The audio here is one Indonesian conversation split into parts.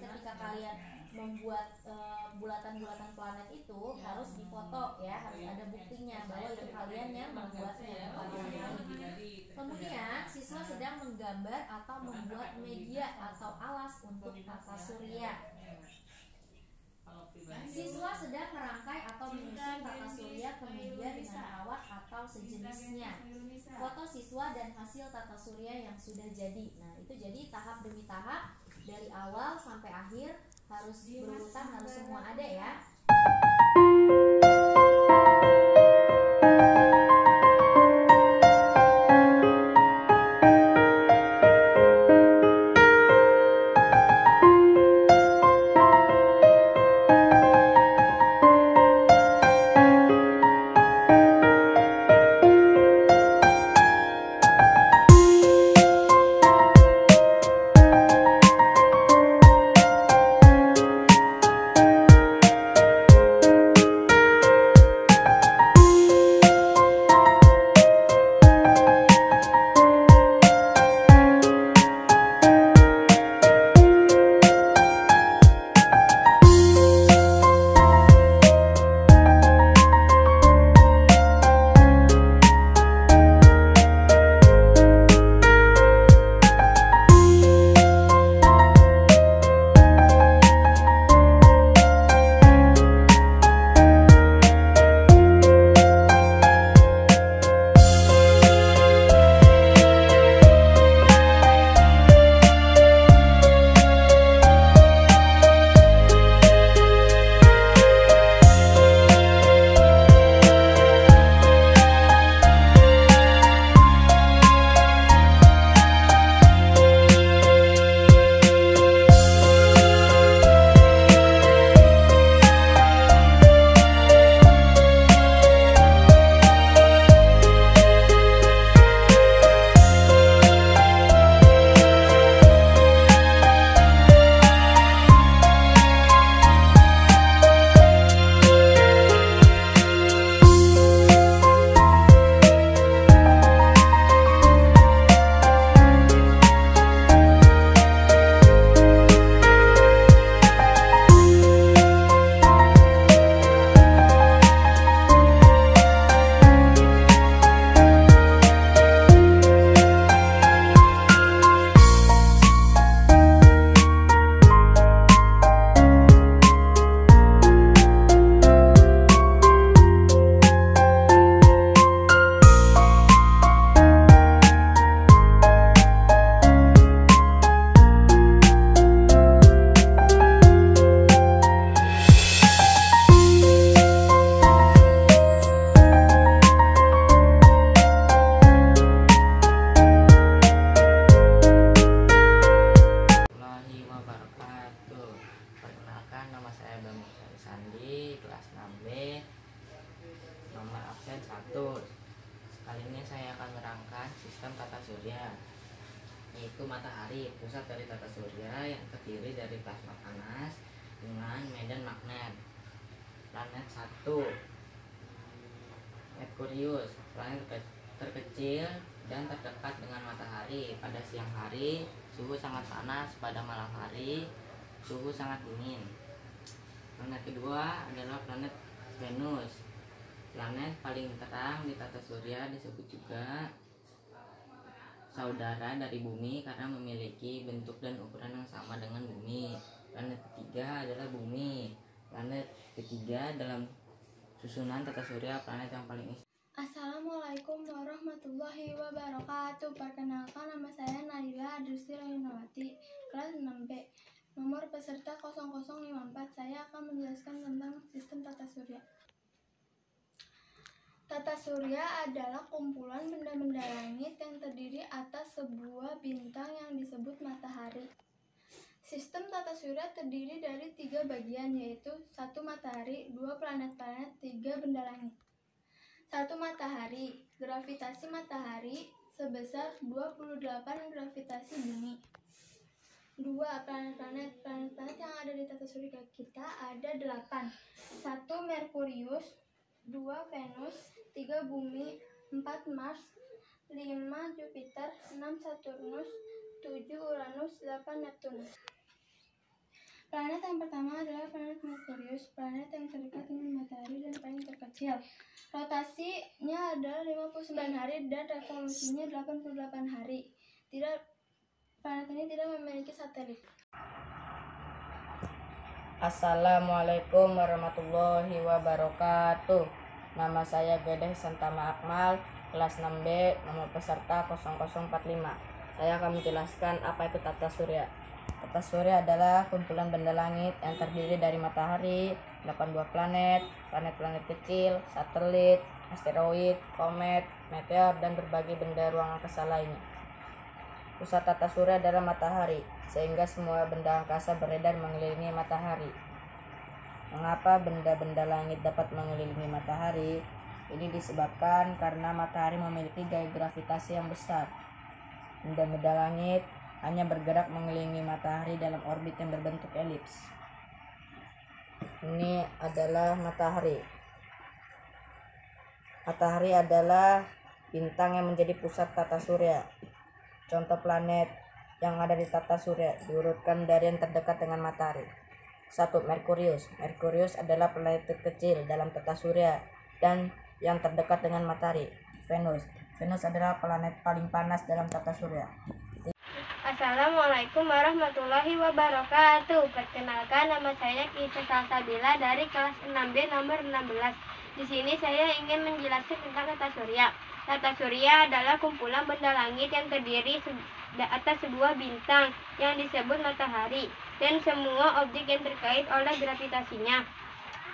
ketika kalian membuat bulatan-bulatan planet itu harus difoto ya, harus ada buktinya bahwa itu kalian yang membuatnya, bukan orang lain. Kemudian siswa sedang menggambar atau membuat media atau alas untuk tata surya. Siswa sedang merangkai atau menyusun tata surya ke media dengan kawat atau sejenisnya. Foto siswa dan hasil tata surya yang sudah jadi. Nah, itu jadi tahap demi tahap dari awal sampai akhir harus berurutan, harus semua ada ya. Kelas 6B, nomor absen 1. Kali ini saya akan merangkai sistem tata surya, yaitu matahari, pusat dari tata surya yang terdiri dari plasma panas dengan medan magnet. Planet 1, Merkurius, planet terkecil dan terdekat dengan matahari. Pada siang hari suhu sangat panas, pada malam hari suhu sangat dingin. Planet kedua adalah planet Venus. Planet paling terang di tata surya, disebut juga saudara dari bumi karena memiliki bentuk dan ukuran yang sama dengan bumi. Planet ketiga adalah bumi. Planet ketiga dalam susunan tata surya, planet yang paling Assalamualaikum warahmatullahi wabarakatuh. Perkenalkan, nama saya Naila Adrusti Rainawati, kelas 6B. Nomor peserta 0054. Saya akan menjelaskan tentang sistem tata surya. Tata surya adalah kumpulan benda-benda langit yang terdiri atas sebuah bintang yang disebut matahari. Sistem tata surya terdiri dari 3 bagian, yaitu 1 matahari, 2 planet-planet, 3 benda langit. 1 matahari, gravitasi matahari sebesar 28 gravitasi bumi. 2 planet-planet, planet-planet yang ada di tata surya kita ada 8. 1 Merkurius, 2 Venus, 3 Bumi, 4 Mars, 5 Jupiter, 6 Saturnus, 7 Uranus, 8 Neptunus. Planet yang pertama adalah planet Merkurius, planet yang terdekat dengan matahari dan paling terkecil. Rotasinya adalah 59 hari dan revolusinya 88 hari. Planet ini tidak memiliki satelit. Assalamualaikum warahmatullahi wabarakatuh. Nama saya Gedeh Santama Akmal, kelas 6B, nomor peserta 0045. Saya akan menjelaskan apa itu tata surya. Tata surya adalah kumpulan benda langit yang terdiri dari matahari, 8 buah planet, planet-planet kecil, satelit, asteroid, komet, meteor, dan berbagai benda ruang angkasa lainnya. Pusat tata surya adalah matahari, sehingga semua benda angkasa beredar mengelilingi matahari. Mengapa benda-benda langit dapat mengelilingi matahari? Ini disebabkan karena matahari memiliki gaya gravitasi yang besar. Benda-benda langit hanya bergerak mengelilingi matahari dalam orbit yang berbentuk elips. Ini adalah matahari. Matahari adalah bintang yang menjadi pusat tata surya. Contoh planet yang ada di tata surya diurutkan dari yang terdekat dengan matahari. 1. Merkurius. Merkurius adalah planet terkecil dalam tata surya dan yang terdekat dengan matahari. Venus. Venus adalah planet paling panas dalam tata surya. Assalamualaikum warahmatullahi wabarakatuh. Perkenalkan, nama saya Kisah Salsabila dari kelas 6B nomor 16. Di sini saya ingin menjelaskan tentang tata surya. Tata surya adalah kumpulan benda langit yang terdiri atas sebuah bintang yang disebut matahari dan semua objek yang terkait oleh gravitasinya.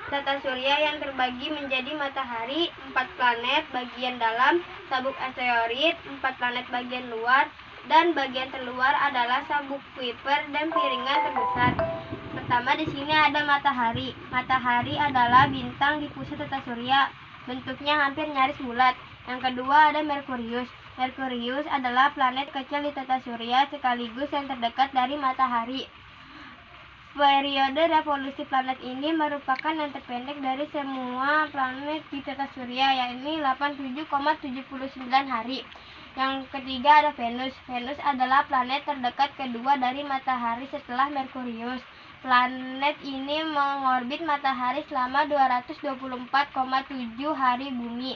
Tata surya yang terbagi menjadi matahari, 4 planet bagian dalam, sabuk asteroid, 4 planet bagian luar, dan bagian terluar adalah sabuk Kuiper dan piringan terbesar. Pertama di sini ada matahari. Matahari adalah bintang di pusat tata surya, bentuknya hampir nyaris bulat. Yang kedua ada Merkurius. Merkurius adalah planet kecil di tata surya sekaligus yang terdekat dari matahari. Periode revolusi planet ini merupakan yang terpendek dari semua planet di tata surya, yaitu 87,79 hari. Yang ketiga ada Venus. Venus adalah planet terdekat kedua dari matahari setelah Merkurius. Planet ini mengorbit matahari selama 224,7 hari bumi.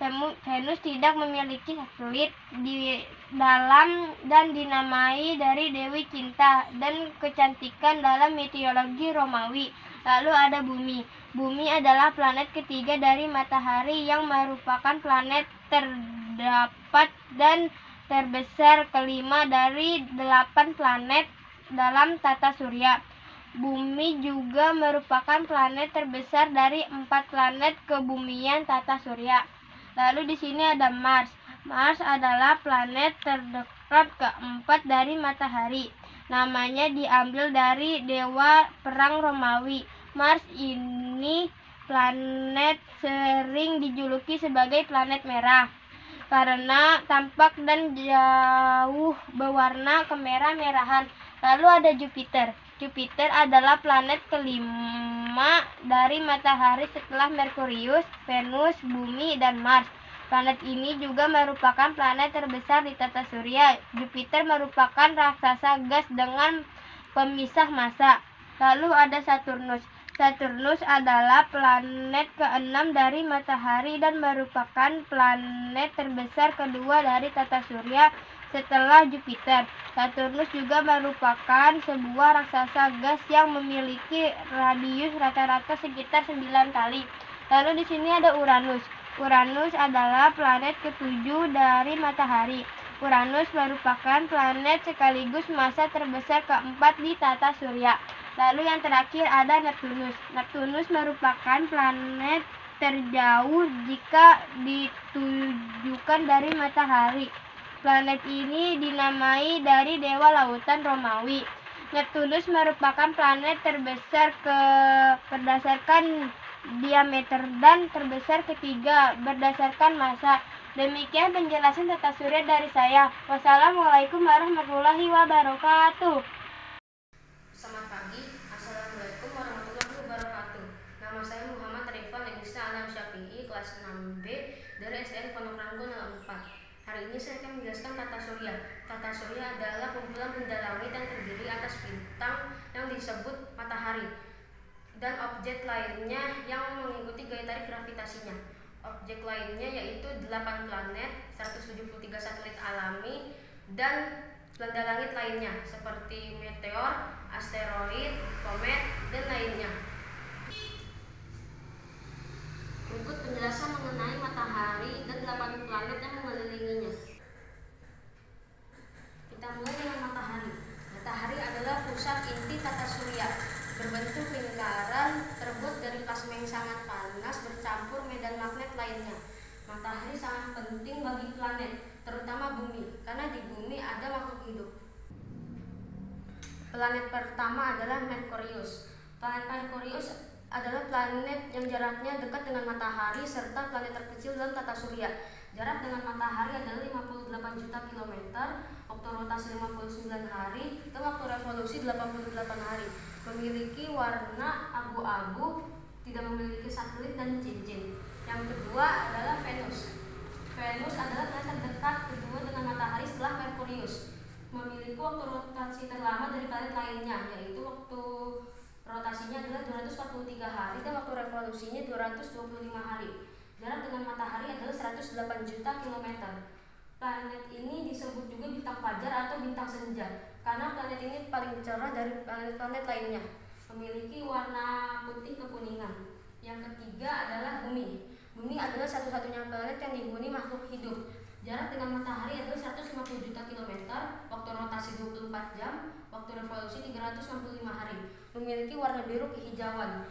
Venus tidak memiliki satelit di dalam dan dinamai dari Dewi Cinta dan kecantikan dalam mitologi Romawi. Lalu ada Bumi. Bumi adalah planet ketiga dari matahari yang merupakan planet terdapat dan terbesar kelima dari 8 planet dalam tata surya. Bumi juga merupakan planet terbesar dari 4 planet kebumian tata surya. Lalu di sini ada Mars. Mars adalah planet terdekat keempat dari matahari. Namanya diambil dari dewa perang Romawi. Mars ini planet sering dijuluki sebagai planet merah karena tampak dan jauh berwarna kemerah-merahan. Lalu ada Jupiter. Jupiter adalah planet kelima dari matahari setelah Merkurius, Venus, Bumi, dan Mars. Planet ini juga merupakan planet terbesar di tata surya. Jupiter merupakan raksasa gas dengan pemisah massa. Lalu ada Saturnus. Saturnus adalah planet ke-6 dari matahari dan merupakan planet terbesar kedua dari tata surya setelah Jupiter. Saturnus juga merupakan sebuah raksasa gas yang memiliki radius rata-rata sekitar 9 kali. Lalu di sini ada Uranus. Uranus adalah planet ke-7 dari matahari. Uranus merupakan planet sekaligus massa terbesar keempat di tata surya. Lalu yang terakhir ada Neptunus. Neptunus merupakan planet terjauh jika ditujukan dari matahari. Planet ini dinamai dari dewa lautan Romawi. Neptunus merupakan planet terbesar berdasarkan diameter dan terbesar ketiga berdasarkan massa. Demikian penjelasan tata surya dari saya. Wassalamualaikum warahmatullahi wabarakatuh. Selamat pagi. Assalamualaikum warahmatullahi wabarakatuh. Nama saya Muhammad Rifan Egista Alam Syafi'i, kelas 6B dari SDN Pondok Ranggon 04. Hari Kali ini saya akan menjelaskan tata surya. Tata surya adalah kumpulan benda langit yang terdiri atas bintang yang disebut matahari dan objek lainnya yang mengikuti gaya tarik gravitasinya. Objek lainnya yaitu 8 planet, 173 satelit alami, dan benda langit lainnya seperti meteor, asteroid, komet, dan lainnya. Berikut penjelasan mengenai matahari dan 8 planet yang mengelilinginya. Kita mulai dengan matahari. Matahari adalah pusat inti tata surya, berbentuk lingkaran, terbuat dari plasma yang sangat panas bercampur medan magnet lainnya. Matahari sangat penting bagi planet, terutama bumi, karena di bumi ada makhluk hidup. Planet pertama adalah Merkurius. Planet Merkurius adalah planet yang jaraknya dekat dengan matahari serta planet terkecil dalam tata surya. Jarak dengan matahari adalah 58 juta kilometer, waktu rotasi 59 hari, dan waktu revolusi 88 hari. Memiliki warna abu-abu, tidak memiliki satelit dan cincin. Yang kedua adalah Venus. Venus adalah planet terdekat kedua dengan matahari setelah Merkurius. Memiliki waktu rotasi terlama dari planet lainnya, yaitu waktu rotasinya adalah 243 hari dan waktu revolusinya 225 hari. Jarak dengan matahari adalah 108 juta kilometer. Planet ini disebut juga bintang fajar atau bintang senja karena planet ini paling cerah dari planet-planet lainnya. Memiliki warna putih kekuningan. Yang ketiga adalah Bumi. Bumi adalah satu-satunya planet yang dihuni makhluk hidup. Jarak dengan matahari adalah 150 juta kilometer, waktu rotasi 24 jam, waktu revolusi 365 hari. Memiliki warna biru kehijauan.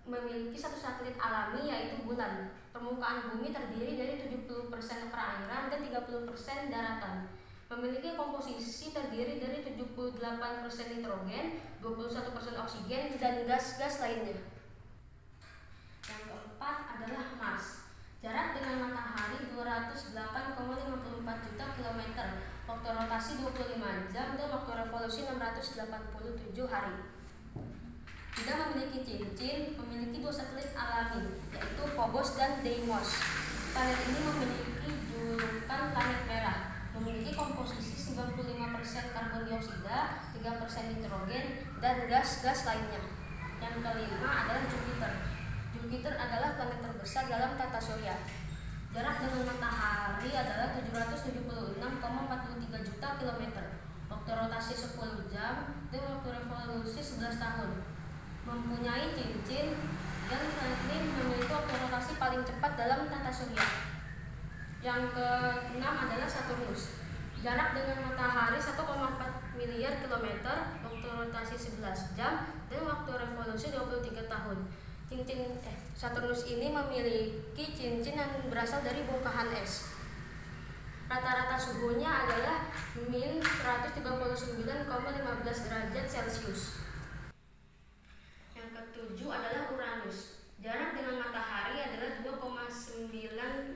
Memiliki satu satelit alami yaitu bulan. Permukaan bumi terdiri dari 70% perairan dan 30% daratan. Memiliki komposisi terdiri dari 78% nitrogen, 21% oksigen, dan gas-gas lainnya. Yang keempat adalah Mars. Jarak dengan matahari 208,54 juta kilometer, waktu rotasi 25 jam, dan waktu revolusi 687 hari. Tidak memiliki cincin, memiliki 2 satelit alami, yaitu Phobos dan Deimos. Planet ini memiliki julukan planet merah, memiliki komposisi 95% karbon dioksida, 3% nitrogen, dan gas-gas lainnya. Yang kelima adalah Jupiter. Jupiter adalah planet terbesar dalam tata surya. Jarak dengan matahari adalah 776,43 juta kilometer, waktu rotasi 10 jam, dan waktu revolusi 11 tahun. Mempunyai cincin, dan planet ini memiliki waktu rotasi paling cepat dalam tata surya. Yang keenam adalah Saturnus. Jarak dengan matahari 1,4 miliar kilometer, waktu rotasi 11 jam, dan waktu revolusi 23 tahun. Saturnus ini memiliki cincin yang berasal dari bongkahan es. Rata-rata suhunya adalah min 139,15 derajat Celcius. Yang ketujuh adalah Uranus. Jarak dengan matahari adalah 2,9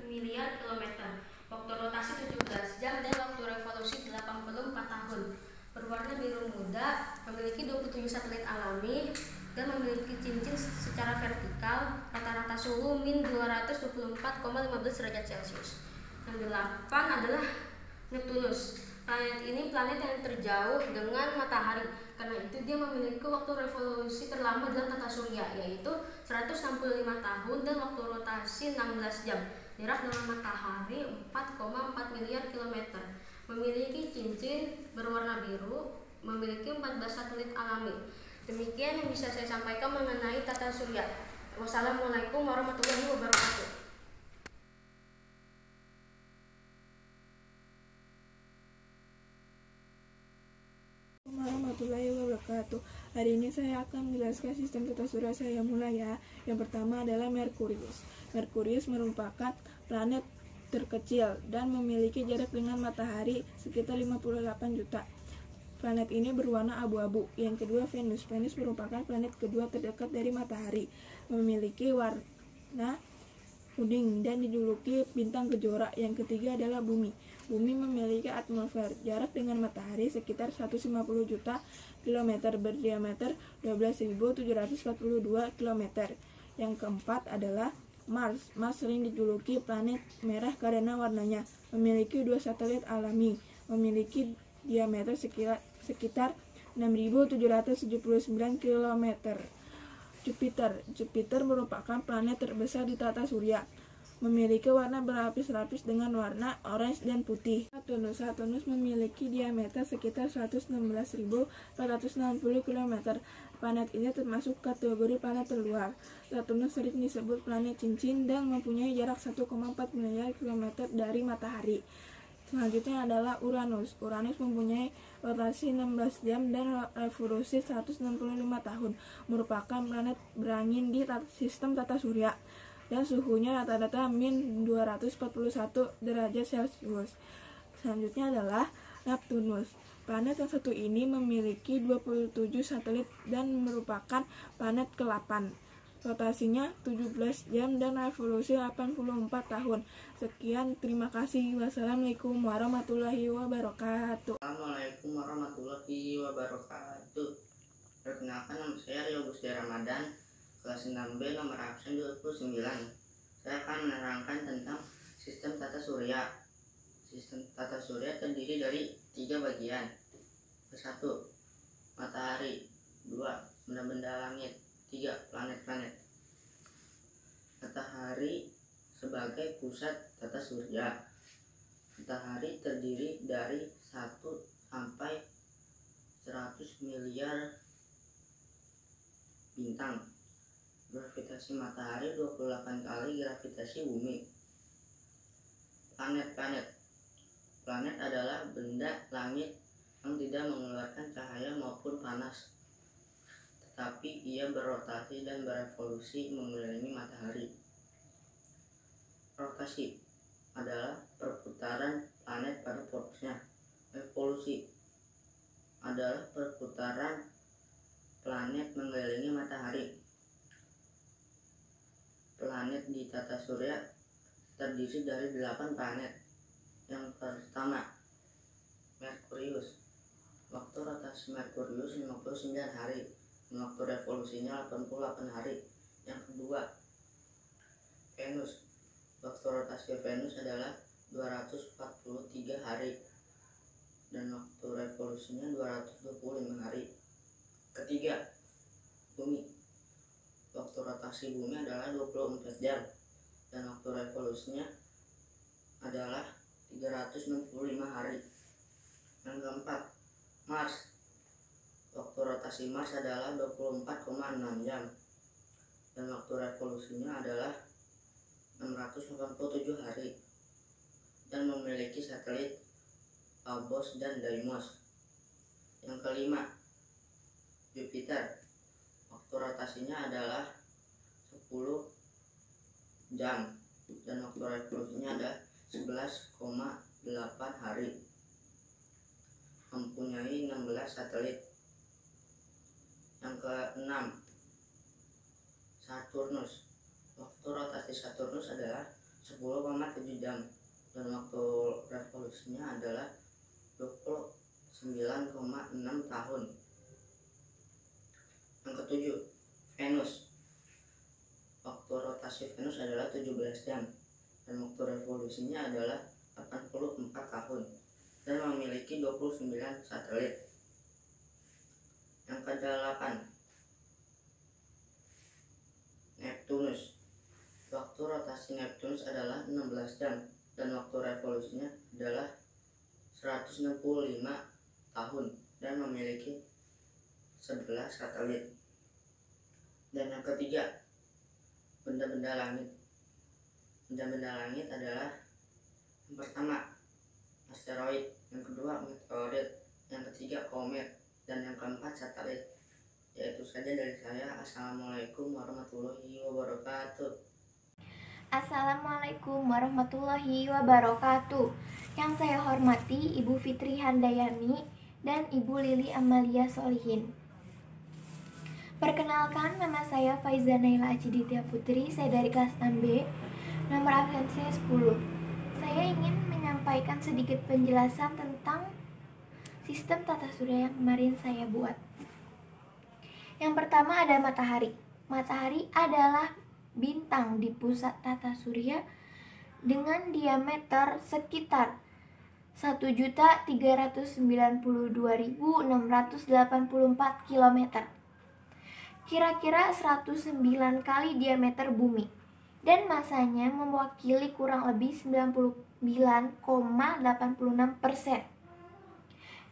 miliar kilometer, waktu rotasi 17 jam, dan waktu revolusi 84 tahun. Berwarna biru muda, memiliki 27 satelit alami, dan memiliki cincin secara vertikal. Rata-rata suhu min 224,15 derajat Celcius. Yang 8 adalah Neptunus. Planet ini planet yang terjauh dengan matahari. Karena itu dia memiliki waktu revolusi terlama dalam tata surya, yaitu 165 tahun dan waktu rotasi 16 jam. Jarak dengan matahari 4,4 miliar kilometer. Memiliki cincin berwarna biru, memiliki 14 satelit alami. Demikian yang bisa saya sampaikan mengenai tata surya. Wassalamualaikum warahmatullahi wabarakatuh. Warahmatullahi wabarakatuh. Hari ini saya akan menjelaskan sistem tata surya saya mulai ya. Yang pertama adalah Merkurius. Merkurius merupakan planet terkecil dan memiliki jarak dengan matahari sekitar 58 juta. Planet ini berwarna abu-abu. Yang kedua Venus. Venus merupakan planet kedua terdekat dari matahari, memiliki warna kuning dan dijuluki bintang kejora. Yang ketiga adalah Bumi. Bumi memiliki atmosfer. Jarak dengan matahari sekitar 150 juta kilometer, berdiameter 12.742 km. Yang keempat adalah Mars sering dijuluki planet merah karena warnanya. Memiliki 2 satelit alami. Memiliki diameter sekitar 6.779 km. Jupiter merupakan planet terbesar di tata surya. Memiliki warna berlapis-lapis dengan warna orange dan putih. Saturnus memiliki diameter sekitar 116.460 km. Planet ini termasuk kategori planet terluar. Saturnus sering disebut planet cincin dan mempunyai jarak 1,4 miliar kilometer dari matahari. Selanjutnya adalah Uranus. Uranus mempunyai rotasi 16 jam dan revolusi 165 tahun. Merupakan planet berangin di sistem tata surya dan suhunya rata-rata min 241 derajat Celcius. Selanjutnya adalah Neptunus. Planet yang satu ini memiliki 27 satelit dan merupakan planet ke-8. Rotasinya 17 jam dan revolusi 84 tahun. Sekian, terima kasih. Wassalamualaikum warahmatullahi wabarakatuh. Assalamualaikum warahmatullahi wabarakatuh. Perkenalkan, nama saya Rio Gusti Ramadan, kelas 6B, nomor absen 29. Saya akan menerangkan tentang sistem tata surya. Sistem tata surya terdiri dari 3 bagian. Ke-1, matahari. 2, benda-benda langit. 3, planet-planet. Matahari sebagai pusat tata surya. Matahari terdiri dari 1 sampai 100 miliar bintang. Gravitasi matahari 28 kali gravitasi bumi. Planet-planet. Planet adalah benda langit yang tidak mengeluarkan cahaya maupun panas, tetapi ia berotasi dan berevolusi mengelilingi matahari. Rotasi adalah perputaran planet pada porosnya. Revolusi adalah perputaran planet mengelilingi matahari. Planet di tata surya terdiri dari 8 planet. Yang pertama, Merkurius. Waktu rotasi Merkurius 59 hari. Waktu revolusinya 88 hari. Yang kedua, Venus. Waktu rotasi Venus adalah 243 hari dan waktu revolusinya 225 hari. Ketiga, Bumi. Waktu rotasi Bumi adalah 24 jam dan waktu revolusinya adalah 365 hari. Yang keempat, Mars. Waktu rotasi Mars adalah 24,6 jam dan waktu revolusinya adalah 687 hari dan memiliki satelit Phobos dan Deimos. Yang kelima, Jupiter. Waktu rotasinya adalah 10 jam dan waktu revolusinya ada 11,8 hari. Mempunyai 16 satelit. Yang keenam, Saturnus. Waktu rotasi Saturnus adalah 10,7 jam dan waktu revolusinya adalah 29,6 tahun. Yang ketujuh, Venus. Waktu rotasi Venus adalah 17 jam dan waktu revolusinya adalah 84 tahun dan memiliki 29 satelit. Yang ke-8, Neptunus. Waktu rotasi Neptunus adalah 16 jam dan waktu revolusinya adalah 165 tahun dan memiliki 11 satelit. Dan yang ketiga, benda-benda langit. Benda-benda langit adalah yang pertama, asteroid, yang kedua, meteorit, yang ketiga, komet, dan yang keempat, satelit. Yaitu saja dari saya. Assalamualaikum warahmatullahi wabarakatuh. Assalamualaikum warahmatullahi wabarakatuh. Yang saya hormati Ibu Fitri Handayani dan Ibu Lili Amalia Solihin. Perkenalkan, nama saya Faiza Naila Aciditya Putri. Saya dari kelas 6B, nomor absen saya 10. Saya ingin menyampaikan sedikit penjelasan tentang sistem tata surya yang kemarin saya buat. Yang pertama ada matahari. Matahari adalah bintang di pusat tata surya dengan diameter sekitar 1.392.684 km. Kira-kira 109 kali diameter bumi dan masanya mewakili kurang lebih 99,86%.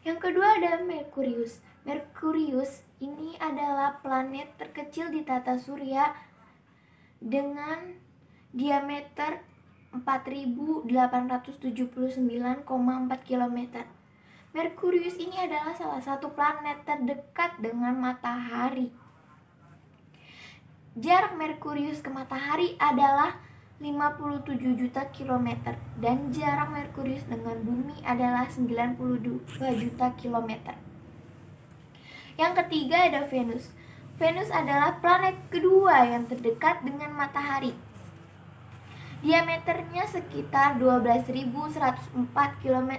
Yang kedua ada Merkurius. Merkurius ini adalah planet terkecil di tata surya dengan diameter 4.879,4 km. Merkurius ini adalah salah satu planet terdekat dengan matahari. Jarak Merkurius ke matahari adalah 57 juta kilometer dan jarak Merkurius dengan bumi adalah 92 juta kilometer. Yang ketiga ada Venus. Venus adalah planet kedua yang terdekat dengan matahari. Diameternya sekitar 12.104 km.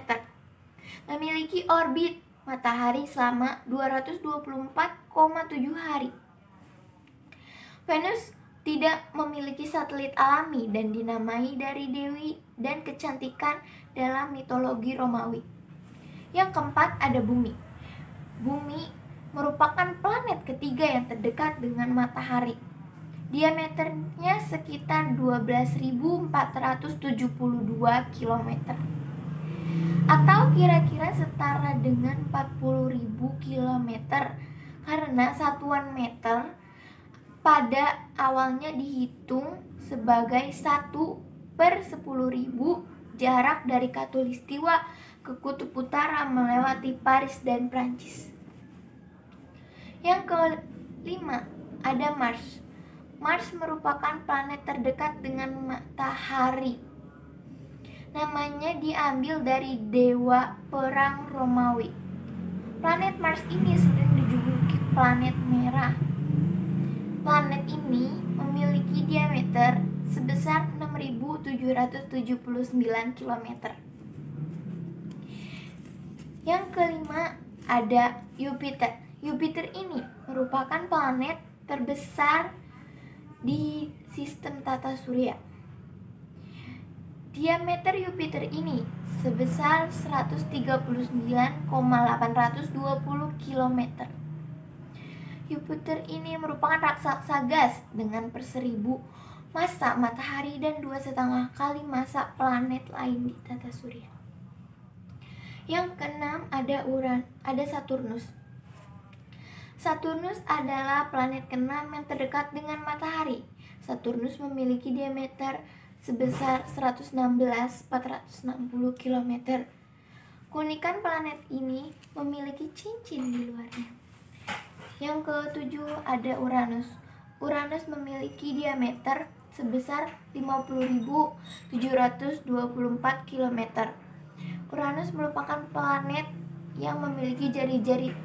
Memiliki orbit matahari selama 224,7 hari. Venus tidak memiliki satelit alami dan dinamai dari dewi dan kecantikan dalam mitologi Romawi. Yang keempat ada Bumi. Bumi merupakan planet ketiga yang terdekat dengan matahari. Diameternya sekitar 12.472 km. Atau kira-kira setara dengan 40.000 km karena satuan meter pada awalnya dihitung sebagai 1/10.000 jarak dari Khatulistiwa ke Kutub Utara melewati Paris dan Prancis. Yang kelima ada Mars. Mars merupakan planet terdekat dengan matahari. Namanya diambil dari dewa perang Romawi. Planet Mars ini sering dijuluki planet merah. Planet ini memiliki diameter sebesar 6.779 km. Yang kelima ada Jupiter. Jupiter ini merupakan planet terbesar di sistem tata surya. Diameter Jupiter ini sebesar 139,820 km. Jupiter ini merupakan raksasa gas dengan per-1000 massa matahari dan 2,5 kali massa planet lain di tata surya. Yang keenam ada Saturnus. Saturnus adalah planet keenam yang terdekat dengan matahari. Saturnus memiliki diameter sebesar 116.460 km. Keunikan planet ini memiliki cincin di luarnya. Yang ketujuh ada Uranus. Uranus memiliki diameter sebesar 50.724 km. Uranus merupakan planet yang memiliki jari-jari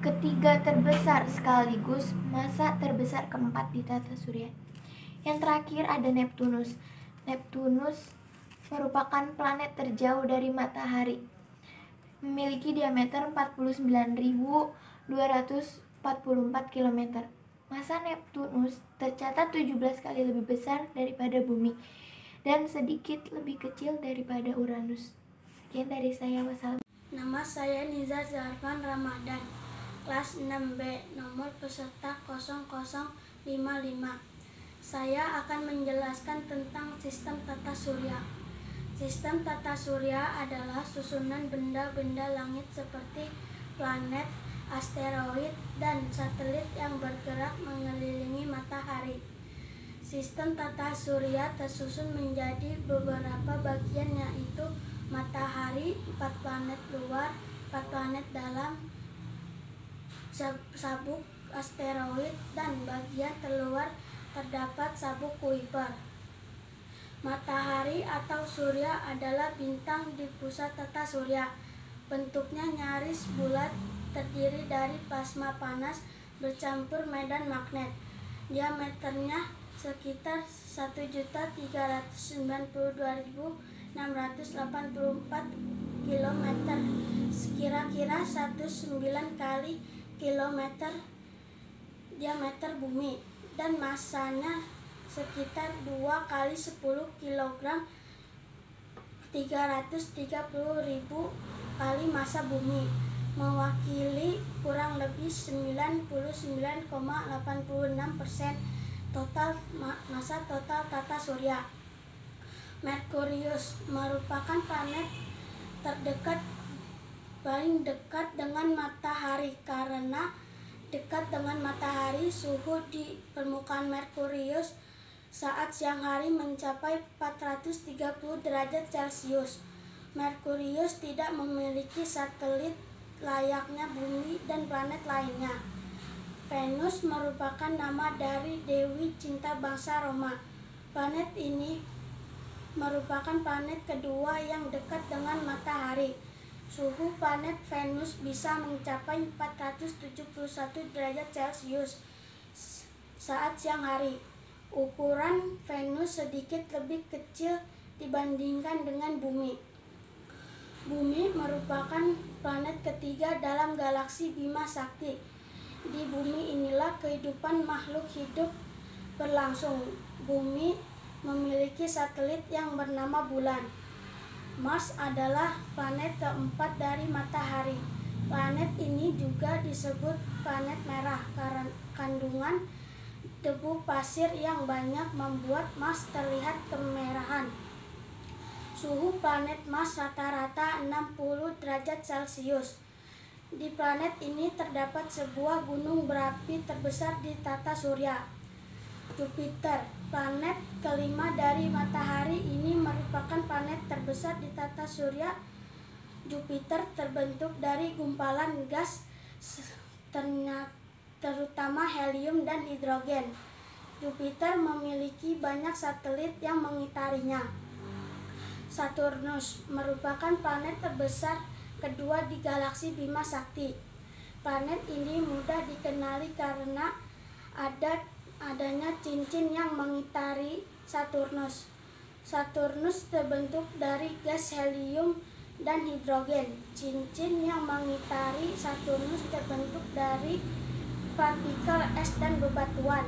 ketiga terbesar sekaligus massa terbesar keempat di tata surya. Yang terakhir ada Neptunus. Neptunus merupakan planet terjauh dari matahari. Memiliki diameter 49.244 km. Massa Neptunus tercatat 17 kali lebih besar daripada Bumi dan sedikit lebih kecil daripada Uranus. Sekian dari saya, wassalam. Nama saya Nizar Zarfan Ramadan, kelas 6B, nomor peserta 0055. Saya akan menjelaskan tentang sistem tata surya. Sistem tata surya adalah susunan benda-benda langit seperti planet, asteroid, dan satelit yang bergerak mengelilingi matahari. Sistem tata surya tersusun menjadi beberapa bagian, yaitu matahari, 4 planet luar, 4 planet dalam, sabuk asteroid, dan bagian terluar terdapat sabuk Kuiper. Matahari atau surya adalah bintang di pusat tata surya. Bentuknya nyaris bulat, terdiri dari plasma panas bercampur medan magnet. Diameternya sekitar 1.392.684 km, kira-kira 19 kali kilometer diameter bumi, dan massanya sekitar 2 kali 10 kg 330.000 kali massa bumi, mewakili kurang lebih 99,86% massa total tata surya. Merkurius merupakan planet terdekat paling dekat dengan matahari. Karena dekat dengan matahari, suhu di permukaan Merkurius saat siang hari mencapai 430 derajat Celcius. Merkurius tidak memiliki satelit layaknya bumi dan planet lainnya. Venus merupakan nama dari Dewi Cinta bangsa Roma. Planet ini merupakan planet kedua yang dekat dengan matahari. Suhu planet Venus bisa mencapai 471 derajat Celcius saat siang hari. Ukuran Venus sedikit lebih kecil dibandingkan dengan Bumi. Bumi merupakan planet ketiga dalam galaksi Bima Sakti. Di bumi inilah kehidupan makhluk hidup berlangsung. Bumi memiliki satelit yang bernama Bulan. Mars adalah planet keempat dari matahari. Planet ini juga disebut planet merah karena kandungan debu pasir yang banyak membuat Mars terlihat kemerahan. Suhu planet Mars rata-rata 60 derajat Celcius. Di planet ini terdapat sebuah gunung berapi terbesar di tata surya, Jupiter. Planet kelima dari matahari ini merupakan planet terbesar di tata surya. Jupiter terbentuk dari gumpalan gas terutama helium dan hidrogen. Jupiter memiliki banyak satelit yang mengitarinya. Saturnus merupakan planet terbesar kedua di galaksi Bima Sakti. Planet ini mudah dikenali karena adanya cincin yang mengitari Saturnus. Saturnus terbentuk dari gas helium dan hidrogen. Cincin yang mengitari Saturnus terbentuk dari partikel es dan bebatuan.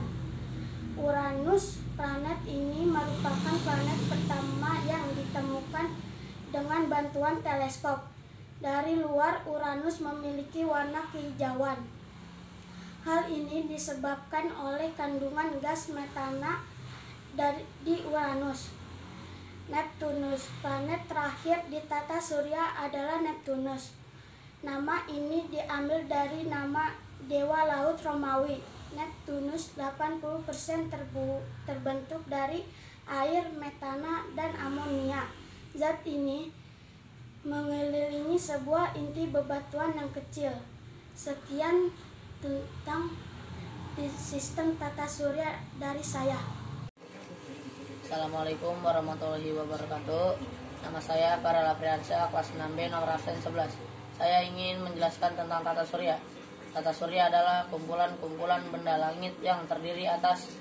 Uranus, planet ini merupakan planet pertama yang ditemukan dengan bantuan teleskop. Dari luar, Uranus memiliki warna kehijauan. Hal ini disebabkan oleh kandungan gas metana di Uranus. Neptunus, planet terakhir di tata surya adalah Neptunus. Nama ini diambil dari nama dewa laut Romawi. Neptunus 80% terbentuk dari air, metana, dan amonia. Zat ini mengelilingi sebuah inti bebatuan yang kecil. Sekian tentang sistem tata surya dari saya. Assalamualaikum warahmatullahi wabarakatuh. Nama saya Farel Afriansyah, kelas 6B, nomor absen 11. Saya ingin menjelaskan tentang tata surya. Tata surya adalah kumpulan-kumpulan benda langit yang terdiri atas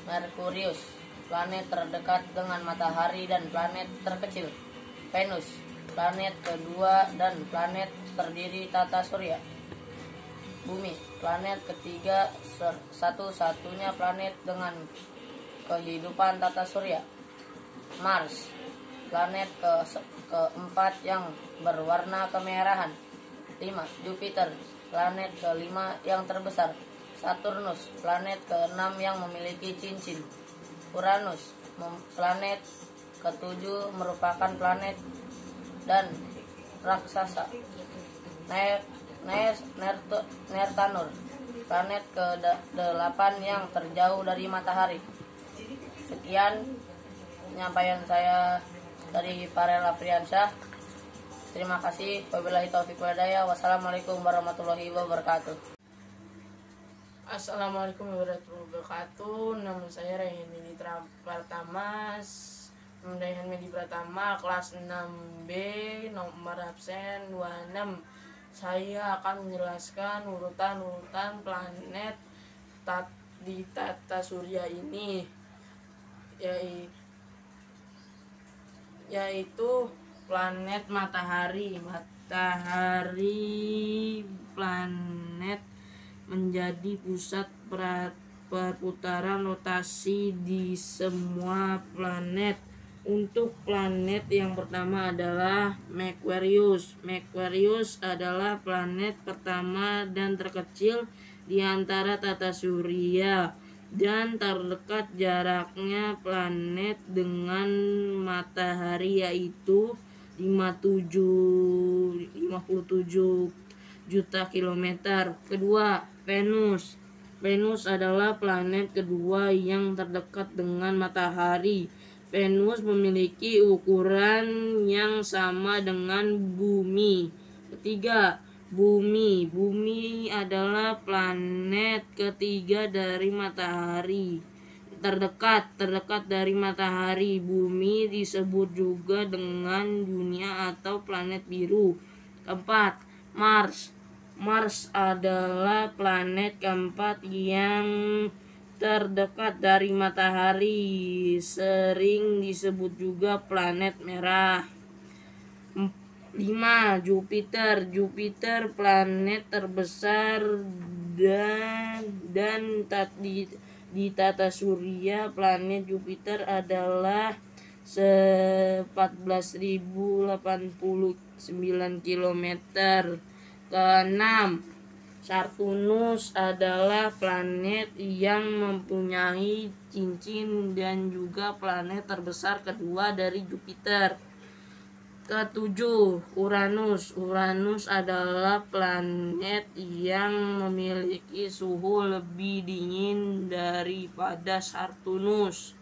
Merkurius, planet terdekat dengan matahari dan planet terkecil, Venus, planet kedua dan planet terdiri tata surya, Bumi, planet ketiga satu-satunya planet dengan kehidupan tata surya, Mars, planet keempat yang berwarna kemerahan, 5. Jupiter, planet kelima yang terbesar, Saturnus, planet keenam yang memiliki cincin, Uranus, planet ketujuh merupakan planet dan raksasa, Nertanur, planet ke-8 yang terjauh dari matahari. Sekian penyampaian saya dari Farel Afriansyah. Terima kasih. Wabillahi taufiq wal hidayah. Wassalamualaikum warahmatullahi wabarakatuh. Assalamualaikum warahmatullahi wabarakatuh. Nama saya Raihan Medi Pratama, kelas 6B, nomor absen 26. Saya akan menjelaskan urutan-urutan planet di tata surya ini, yaitu planet matahari. Planet menjadi pusat perputaran rotasi di semua planet. Untuk planet yang pertama adalah Merkurius. Merkurius adalah planet pertama dan terkecil di antara tata surya dan terdekat jaraknya planet dengan matahari yaitu 57 juta kilometer. Kedua, Venus. Venus adalah planet kedua yang terdekat dengan matahari. Venus memiliki ukuran yang sama dengan Bumi. Ketiga, Bumi. Bumi adalah planet ketiga dari matahari. Terdekat dari matahari. Bumi disebut juga dengan dunia atau planet biru. Keempat, Mars. Mars adalah planet keempat yang terdekat dari matahari, sering disebut juga planet merah. 5. Jupiter. Jupiter planet terbesar dan di tata surya planet Jupiter adalah 14.089 km. Keenam, Saturnus adalah planet yang mempunyai cincin dan juga planet terbesar kedua dari Jupiter. Ketujuh, Uranus. Uranus adalah planet yang memiliki suhu lebih dingin daripada Saturnus.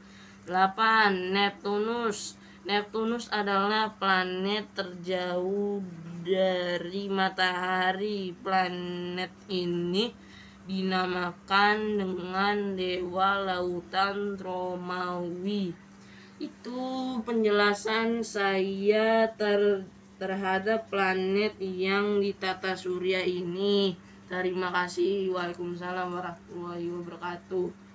8. Neptunus. Neptunus adalah planet terjauh dari matahari. Planet ini dinamakan dengan dewa lautan Romawi. Itu penjelasan saya terhadap planet yang di tata surya ini. Terima kasih. Waalaikumsalam warahmatullahi wabarakatuh.